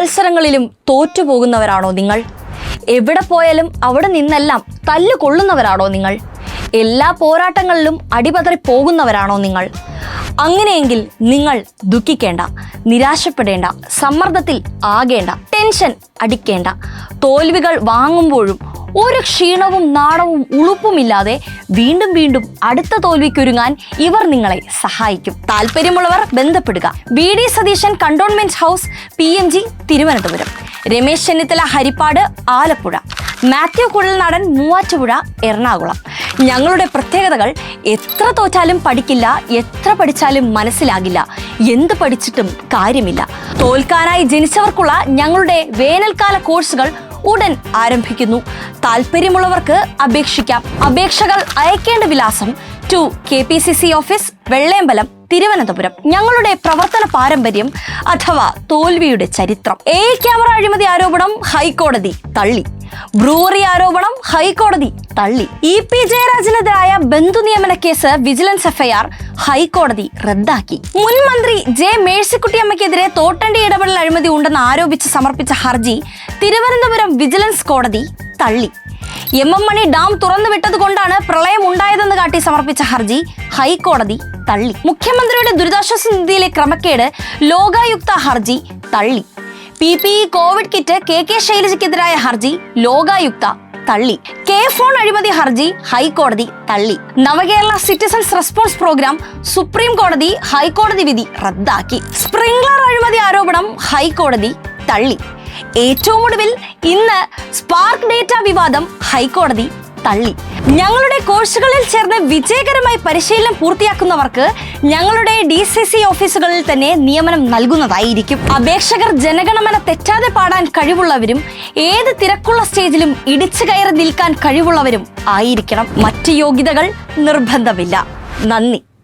മത്സരങ്ങളിലും തോറ്റുപോകുന്നവരാണോ നിങ്ങൾ? എവിടെ പോയാലും അവിടെ നിന്നെല്ലാം തല്ലു കൊള്ളുന്നവരാണോ നിങ്ങൾ? എല്ലാ പോരാട്ടങ്ങളിലും അടിപതറി പോകുന്നവരാണോ നിങ്ങൾ? അങ്ങനെയെങ്കിൽ നിങ്ങൾ ദുഃഖിക്കേണ്ട, നിരാശപ്പെടേണ്ട, സമ്മർദ്ദത്തിൽ ആകേണ്ട, ടെൻഷൻ അടിക്കേണ്ട. തോൽവികൾ വാങ്ങുമ്പോഴും ഒരു ക്ഷീണവും നാണവും ഉളുപ്പുമില്ലാതെ വീണ്ടും വീണ്ടും അടുത്ത തോൽവിക്കൊരുങ്ങാൻ ഇവർ നിങ്ങളെ സഹായിക്കും. താല്പര്യമുള്ളവർ ബന്ധപ്പെടുക. VD Satheesan cantonment house PMG Thiruvananthapuram, Ramesh Chennithala Haripad Alappuzha, Mathew Kuzhalnadan Muvattupuzha Ernakulam. ഞങ്ങളുടെ പ്രത്യേകതകൾ: എത്ര തോറ്റാലും പഠിക്കില്ല, എത്ര പഠിച്ചാലും മനസ്സിലാകില്ല, എന്ത് പഠിച്ചിട്ടും കാര്യമില്ല. തോൽക്കാനായി ജനിച്ചവർക്കുള്ള ഞങ്ങളുടെ വേനൽക്കാല കോഴ്സുകൾ ഉടൻ ആരംഭിക്കുന്നു. താല്പര്യമുള്ളവർക്ക് അപേക്ഷിക്കാം. അപേക്ഷകൾ അയക്കേണ്ട വിലാസം: to KPCC office, Vellayambalam, Thiruvananthapuram. ഞങ്ങളുടെ പ്രവർത്തന പാരമ്പര്യം അഥവാ തോൽവിയുടെ ചരിത്രം. ക്യാമറ അഴിമതി ആരോപണം ഹൈക്കോടതി തള്ളി. ബ്രൂവറി ആരോപണം ഹൈക്കോടതി തള്ളി. EP ജയരാജനെതിരായ ബന്ധു നിയമന കേസ് വിജിലൻസ് FIR ഹൈക്കോടതി റദ്ദാക്കി. മുൻ മന്ത്രി J മേഴ്സിക്കുട്ടിയമ്മയ്ക്കെതിരെ തോട്ടണ്ടി ഇടപെടൽ അഴിമതി ഉണ്ടെന്ന് ആരോപിച്ച് സമർപ്പിച്ച ഹർജി തിരുവനന്തപുരം വിജിലൻസ് കോടതി തള്ളി. MM മണി ഡാം തുറന്നു വിട്ടതുകൊണ്ടാണ് പ്രളയം ഉണ്ടായതെന്ന് കാട്ടി സമർപ്പിച്ച ഹർജി ഹൈക്കോടതി തള്ളി. മുഖ്യമന്ത്രിയുടെ ദുരിതാശ്വാസ നിധിയിലെ ക്രമക്കേട് ലോകായുക്ത ഹർജി തള്ളി. PPE കോവിഡ് കിറ്റ് KK ശൈലജയ്ക്കെതിരായ ഹർജി ലോകായുക്ത തള്ളി. ഫോൺ അഴിമതി ഹർജി ഹൈക്കോടതി തള്ളി. നവകേരള സിറ്റിസൺസ് റെസ്പോൺസ് പ്രോഗ്രാം സുപ്രീം കോടതി ഹൈക്കോടതി വിധി റദ്ദാക്കി. സ്പ്രിംഗ്ലർ അഴിമതി ആരോപണം ഹൈക്കോടതി തള്ളി. ഏറ്റവും ഒടുവിൽ ഇന്ന് സ്പാർക്ക് ഡേറ്റ വിവാദം ഹൈക്കോടതി തള്ളി. ഞങ്ങളുടെ കോഴ്സുകളിൽ ചേർന്ന് വിജയകരമായി പരിശീലനം പൂർത്തിയാക്കുന്നവർക്ക് ഞങ്ങളുടെ DCC ഓഫീസുകളിൽ തന്നെ നിയമനം നൽകുന്നതായിരിക്കും. അപേക്ഷകർ ജനഗണമന തെറ്റാതെ പാടാൻ കഴിവുള്ളവരും ഏത് തിരക്കുള്ള സ്റ്റേജിലും ഇടിച്ചു കയറി നിൽക്കാൻ കഴിവുള്ളവരും ആയിരിക്കണം. മറ്റ് യോഗ്യതകൾ നിർബന്ധമില്ല. നന്ദി.